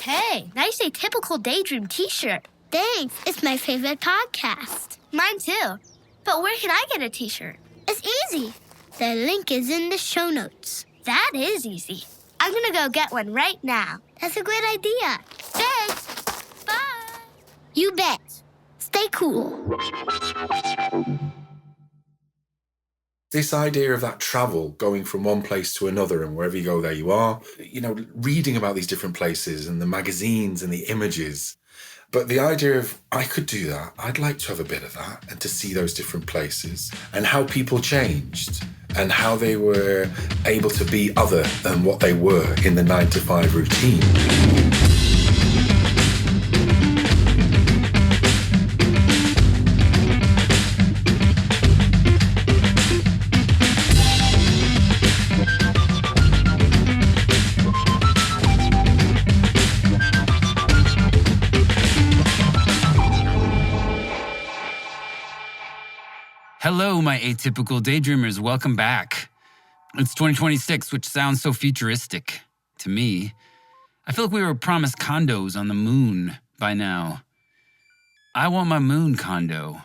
Hey, nice Atypical Daydream t-shirt. Thanks. It's my favorite podcast. Mine too. But where can I get a t-shirt? It's easy. The link is in the show notes. That is easy. I'm gonna go get one right now. That's a great idea. Thanks. Bye. You bet. Stay cool. This idea of that travel, going from one place to another, and wherever you go, there you are, reading about these different places and the magazines and the images. But the idea of, I could do that, I'd like to have a bit of that, and to see those different places, and how people changed, and how they were able to be other than what they were in the 9-to-5 routine. Hello, my atypical daydreamers. Welcome back. It's 2026, which sounds so futuristic to me. I feel like we were promised condos on the moon by now. I want my moon condo.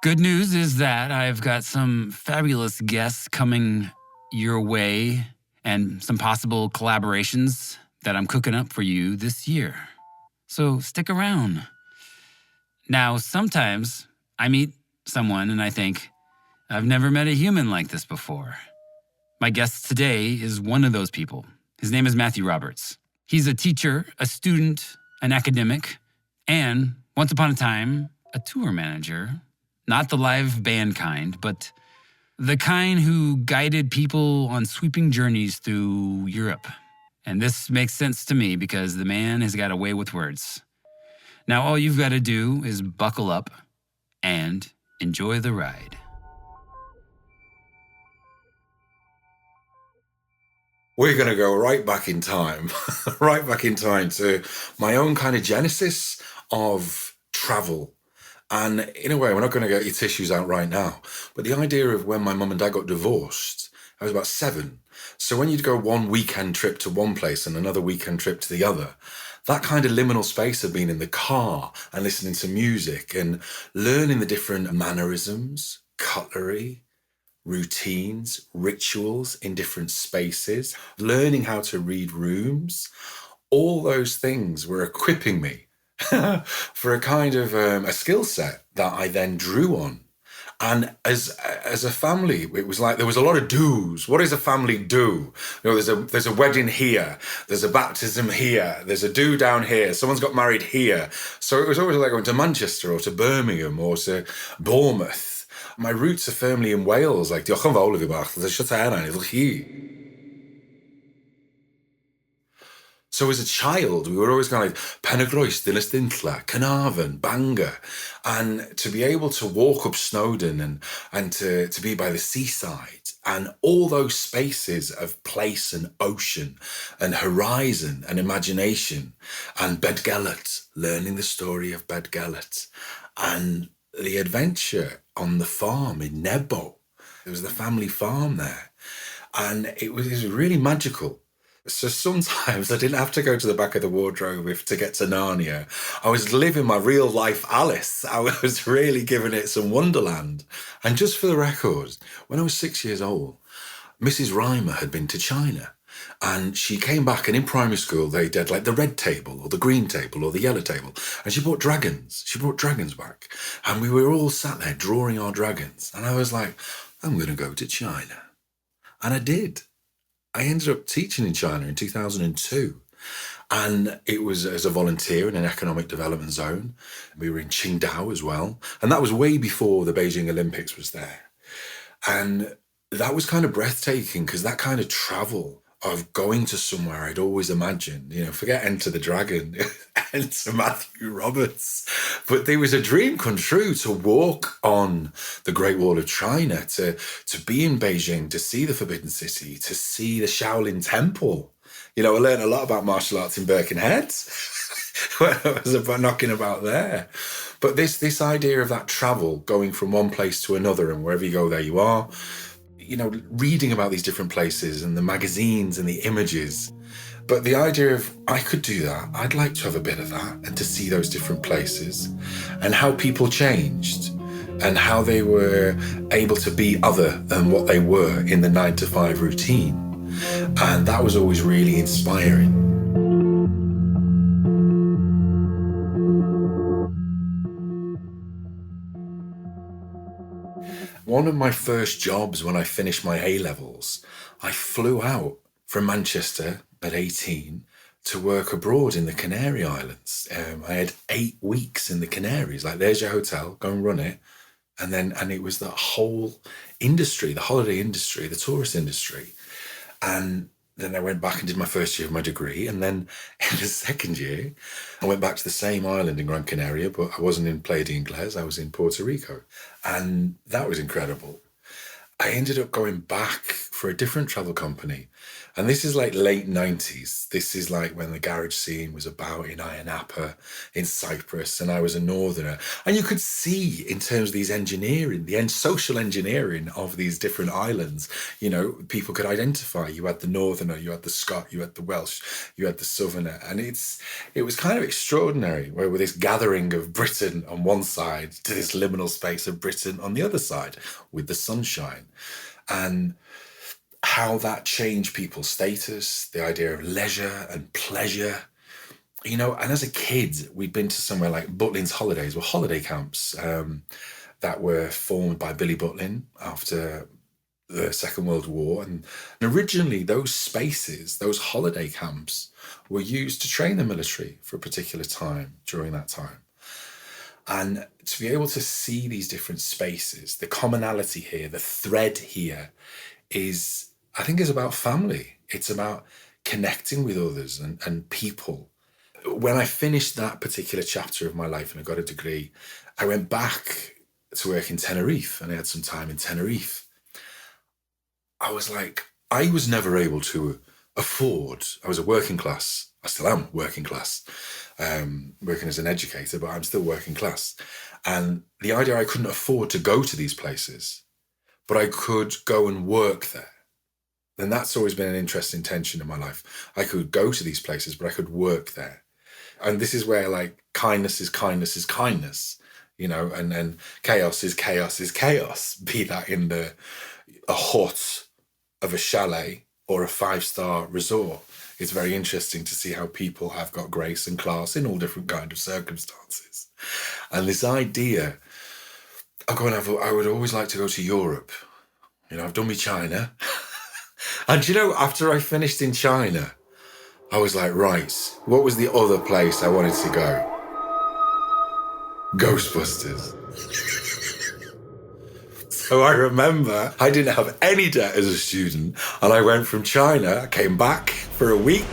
Good news is that I've got some fabulous guests coming your way and some possible collaborations that I'm cooking up for you this year. So stick around. Now, sometimes I meet someone and I think, I've never met a human like this before. My guest today is one of those people. His name is Matthew Roberts. He's a teacher, a student, an academic, and once upon a time, a tour manager. Not the live band kind, but the kind who guided people on sweeping journeys through Europe. And this makes sense to me because the man has got a way with words. Now all you've got to do is buckle up and enjoy the ride. We're going to go right back in time, to my own kind of genesis of travel. And in a way, we're not going to get your tissues out right now, but the idea of when my mum and dad got divorced, I was about 7. So when you'd go one weekend trip to one place and another weekend trip to the other, that kind of liminal space of being in the car and listening to music and learning the different mannerisms, cutlery, routines, rituals in different spaces, learning how to read rooms, all those things were equipping me for a kind of a skill set that I then drew on. And as a family, it was like there was a lot of do's. What does a family do? There's a wedding here, there's a baptism here, there's a do down here, someone's got married here. So it was always like going to Manchester or to Birmingham or to Bournemouth. My roots are firmly in Wales, like Diolch yn fawr iddi bach, there's a Tenerife, iddi chi. So as a child, we were always kind of like Penygroes, Dinistintla, Carnarvon, Bangor. And to be able to walk up Snowdon and to be by the seaside and all those spaces of place and ocean and horizon and imagination and Bedgellet, learning the story of Bedgellet and the adventure on the farm in Nebo. There was the family farm there. And it was really magical. So sometimes I didn't have to go to the back of the wardrobe to get to Narnia. I was living my real life Alice. I was really giving it some wonderland. And just for the record, when I was 6 years old, Mrs. Reimer had been to China. And she came back, and in primary school, they did like the red table or the green table or the yellow table. And she brought dragons. She brought dragons back. And we were all sat there drawing our dragons. And I was like, I'm going to go to China. And I did. I ended up teaching in China in 2002. And it was as a volunteer in an economic development zone. We were in Qingdao as well. And that was way before the Beijing Olympics was there. And that was kind of breathtaking because that kind of travel of going to somewhere I'd always imagined, forget Enter the Dragon, Enter Matthew Roberts. But there was a dream come true to walk on the Great Wall of China, to be in Beijing, to see the Forbidden City, to see the Shaolin Temple. I learned a lot about martial arts in Birkenhead when I was knocking about there. But this idea of that travel, going from one place to another, and wherever you go, there you are, reading about these different places and the magazines and the images, But the idea of, I could do that, I'd like to have a bit of that, and to see those different places and how people changed and how they were able to be other than what they were in the 9-to-5 routine. And that was always really inspiring. One of my first jobs when I finished my A-levels, I flew out from Manchester at 18 to work abroad in the Canary Islands. I had 8 weeks in the Canaries. Like, there's your hotel, go and run it. And it was that whole industry, the holiday industry, the tourist industry. And then I went back and did my first year of my degree. And then in the second year, I went back to the same island in Gran Canaria, but I wasn't in Playa de Ingles, I was in Puerto Rico. And that was incredible. I ended up going back for a different travel company. And this is like late 90s. This is like when the garage scene was about in Ayia Napa, in Cyprus, and I was a northerner. And you could see in terms of these engineering, the social engineering of these different islands, you know, people could identify. You had the northerner, you had the Scot, you had the Welsh, you had the southerner. And it was kind of extraordinary, where with this gathering of Britain on one side to this liminal space of Britain on the other side with the sunshine. And how that changed people's status, the idea of leisure and pleasure. You know, and as a kid, we'd been to somewhere like Butlin's Holidays, were holiday camps that were formed by Billy Butlin after the Second World War. And originally, those spaces, those holiday camps, were used to train the military for a particular time during that time. And to be able to see these different spaces, the commonality here, the thread here is, I think, is about family. It's about connecting with others and people. When I finished that particular chapter of my life and I got a degree, I went back to work in Tenerife, and I had some time in Tenerife. I was like, I was never able to afford, I was a working class, I still am working class, working as an educator, but I'm still working class. And the idea I couldn't afford to go to these places, but I could go and work there. And that's always been an interesting tension in my life. I could go to these places, but I could work there. And this is where, like, kindness is kindness is kindness, you know, and then chaos is chaos is chaos, be that in a hut of a chalet or a 5-star resort. It's very interesting to see how people have got grace and class in all different kind of circumstances. And this idea, I would always like to go to Europe. You know, I've done my China. And, you know, after I finished in China, I was like, right, what was the other place I wanted to go? Ghostbusters. So I remember I didn't have any debt as a student, and I went from China, I came back for a week,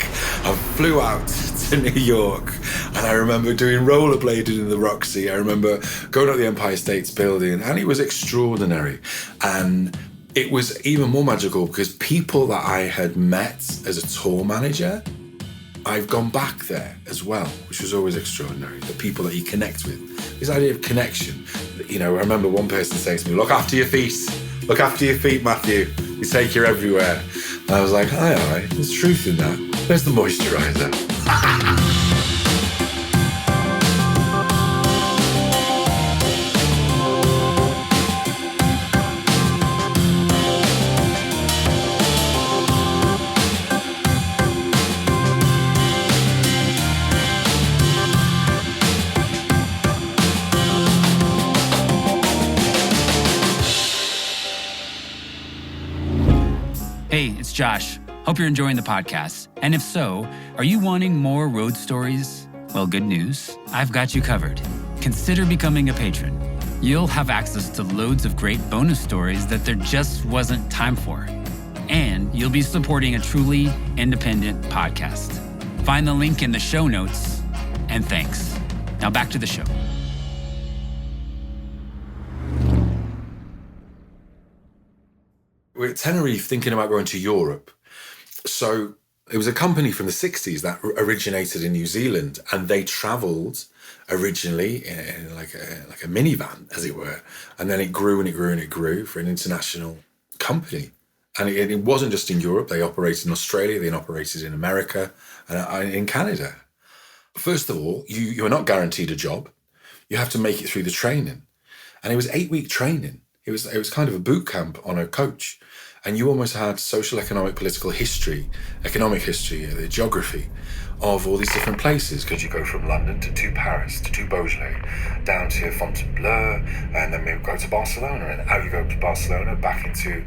and flew out to New York. And I remember doing rollerblading in the Roxy. I remember going up the Empire State Building, and it was extraordinary. And it was even more magical because people that I had met as a tour manager, I've gone back there as well, which was always extraordinary. The people that you connect with. This idea of connection. You know, I remember one person saying to me, look after your feet. Look after your feet, Matthew. You take you everywhere. And I was like, aye, there's truth in that. Where's the moisturiser? Hey, it's Josh. Hope you're enjoying the podcast. And if so, are you wanting more road stories? Well, good news. I've got you covered. Consider becoming a patron. You'll have access to loads of great bonus stories that there just wasn't time for. And you'll be supporting a truly independent podcast. Find the link in the show notes. And thanks. Now back to the show. We're at Tenerife thinking about going to Europe. So it was a company from the 60s that originated in New Zealand, and they travelled originally in like a minivan, as it were. And then it grew and it grew and it grew for an international company. And it wasn't just in Europe. They operated in Australia, they operated in America, and in Canada. First of all, you are not guaranteed a job. You have to make it through the training. And it was 8-week training. It was kind of a boot camp on a coach. And you almost had social, economic, political history, economic history, the geography of all these different places. Because you go from London to Paris, to Beaujolais, down to Fontainebleau, and then maybe go to Barcelona. And out you go to Barcelona, back into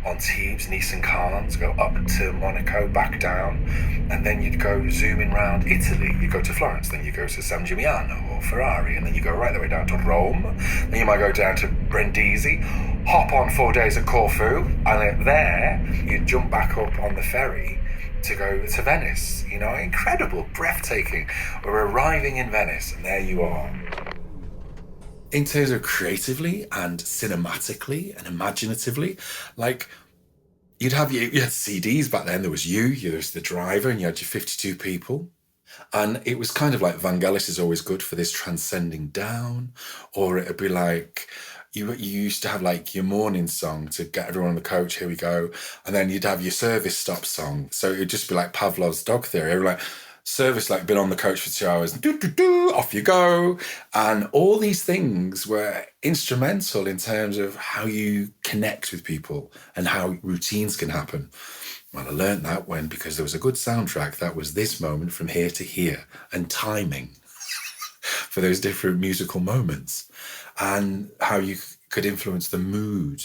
Antibes, Nice and Cannes, go up to Monaco, back down, and then you'd go zooming around Italy. You go to Florence, then you go to San Gimignano or Ferrari, and then you go right the way down to Rome. Then you might go down to Brindisi, hop on 4 days at Corfu, and there you jump back up on the ferry to go to Venice. You know, incredible, breathtaking. We're arriving in Venice, and there you are. In terms of creatively and cinematically and imaginatively, like you had CDs back then. There was there was the driver, and you had your 52 people. And it was kind of like Vangelis is always good for this transcending down, or it'd be like you used to have like your morning song to get everyone on the coach, here we go. And then you'd have your service stop song. So it'd just be like Pavlov's dog theory. Like, service, like, been on the coach for 2 hours, off you go. And all these things were instrumental in terms of how you connect with people and how routines can happen. Well, I learned that because there was a good soundtrack that was this moment from here to here, and timing for those different musical moments, and how you could influence the mood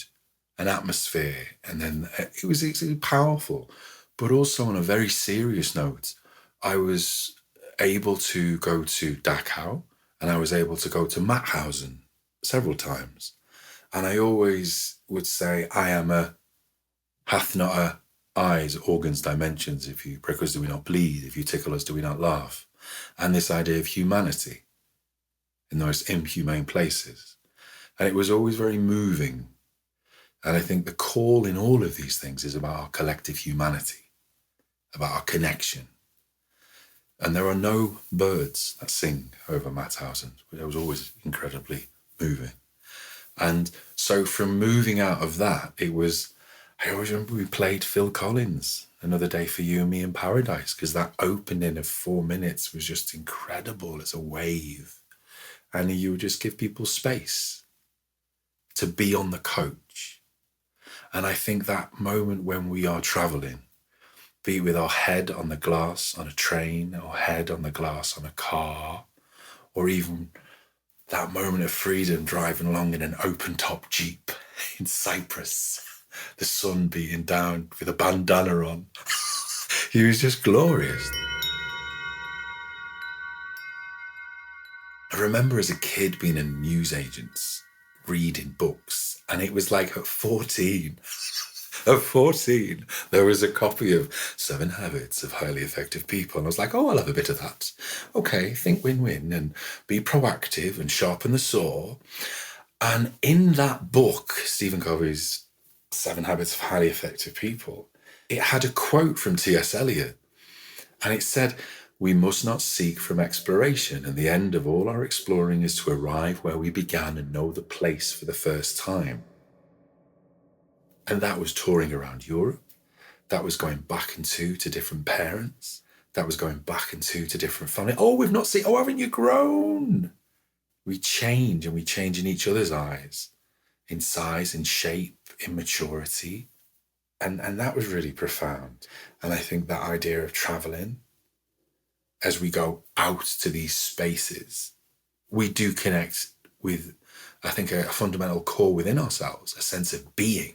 and atmosphere. And then it was powerful, but also on a very serious note. I was able to go to Dachau, and I was able to go to Mauthausen several times. And I always would say, I am hath not a eyes, organs, dimensions. If you prick us, do we not bleed? If you tickle us, do we not laugh? And this idea of humanity in those inhumane places. And it was always very moving. And I think the call in all of these things is about our collective humanity, about our connection. And there are no birds that sing over Mauthausen. It was always incredibly moving. And so from moving out of that, I always remember we played Phil Collins, Another Day for You and Me in Paradise, because that opening of 4 minutes was just incredible as a wave. And you would just give people space to be on the coach. And I think that moment when we are traveling, be with our head on the glass on a train, or head on the glass on a car, or even that moment of freedom driving along in an open-top Jeep in Cyprus, the sun beating down with a bandana on. He was just glorious. I remember as a kid being in newsagents, reading books, and it was like at 14, there was a copy of 7 Habits of Highly Effective People. And I was like, oh, I'll have a bit of that. Okay, think win-win and be proactive and sharpen the saw. And in that book, Stephen Covey's 7 Habits of Highly Effective People, it had a quote from T.S. Eliot. And it said, we must not seek from exploration, and the end of all our exploring is to arrive where we began and know the place for the first time. And that was touring around Europe. That was going back into to different parents. That was going back into to different family. Oh, we've not seen, oh, haven't you grown? We change, and we change in each other's eyes, in size, in shape, in maturity. And that was really profound. And I think that idea of traveling, as we go out to these spaces, we do connect with, I think, a fundamental core within ourselves, a sense of being,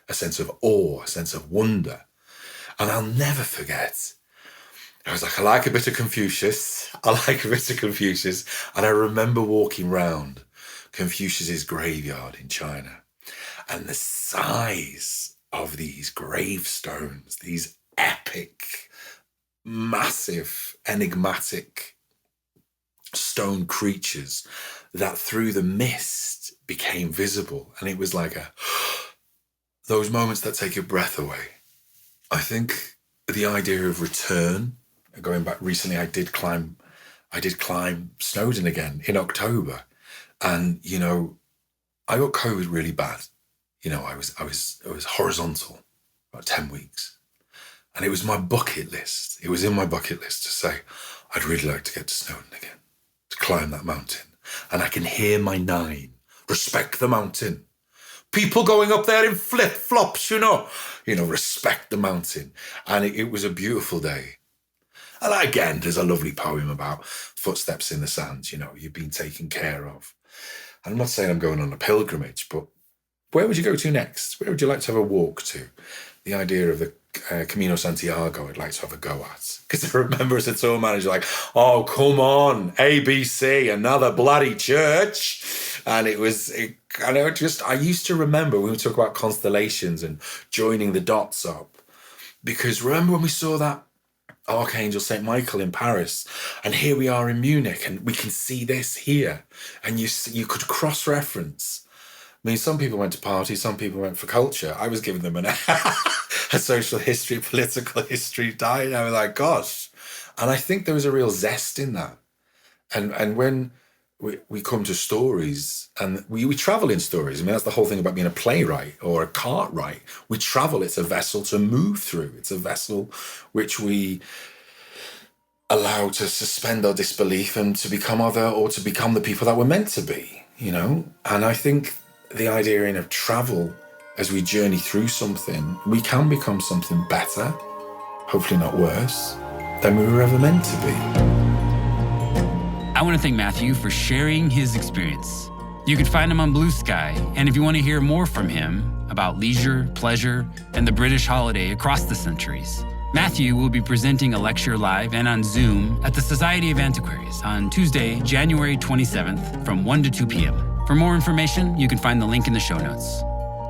a sense of awe, a sense of wonder. And I'll never forget, I was like, I like a bit of Confucius. And I remember walking round Confucius's graveyard in China, and the size of these gravestones, these epic, massive, enigmatic stone creatures that through the mist became visible. And it was like those moments that take your breath away. I think the idea of return, going back recently, I did climb Snowdon again in October. And, you know, I got COVID really bad. You know, I was horizontal. about 10 weeks. And it was my bucket list. It was in my bucket list to say, I'd really like to get to Snowdon again, to climb that mountain. And I can hear my 9. Respect the mountain. People going up there in flip-flops, respect the mountain. And it was a beautiful day. And again, there's a lovely poem about footsteps in the sand, you've been taken care of. And I'm not saying I'm going on a pilgrimage, but where would you go to next? Where would you like to have a walk to? The idea of the Camino Santiago, I'd like to have a go at. Because I remember as a tour manager, like, oh, come on, ABC, another bloody church. And I used to remember when we talk about constellations and joining the dots up. Because remember when we saw that Archangel St. Michael in Paris, and here we are in Munich, and we can see this here. And you could cross-reference. I mean, some people went to parties, some people went for culture. I was giving them a social history, political history diet. I was like, gosh. And I think there was a real zest in that. And when we come to stories, and we travel in stories. I mean, that's the whole thing about being a playwright or a cartwright. We travel. It's a vessel to move through. It's a vessel which we allow to suspend our disbelief and to become other, or to become the people that we're meant to be, And I think the idea of travel, as we journey through something, we can become something better, hopefully not worse, than we were ever meant to be. I want to thank Matthew for sharing his experience. You can find him on Blue Sky, and if you want to hear more from him about leisure, pleasure, and the British holiday across the centuries, Matthew will be presenting a lecture live and on Zoom at the Society of Antiquaries on Tuesday, January 27th from 1 to 2 p.m. For more information, you can find the link in the show notes.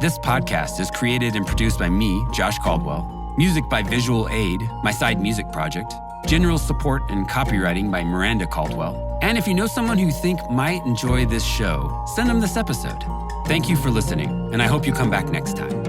This podcast is created and produced by me, Josh Caldwell. Music by Visual Aid, my side music project. General support and copywriting by Miranda Caldwell. And if you know someone who you think might enjoy this show, send them this episode. Thank you for listening, and I hope you come back next time.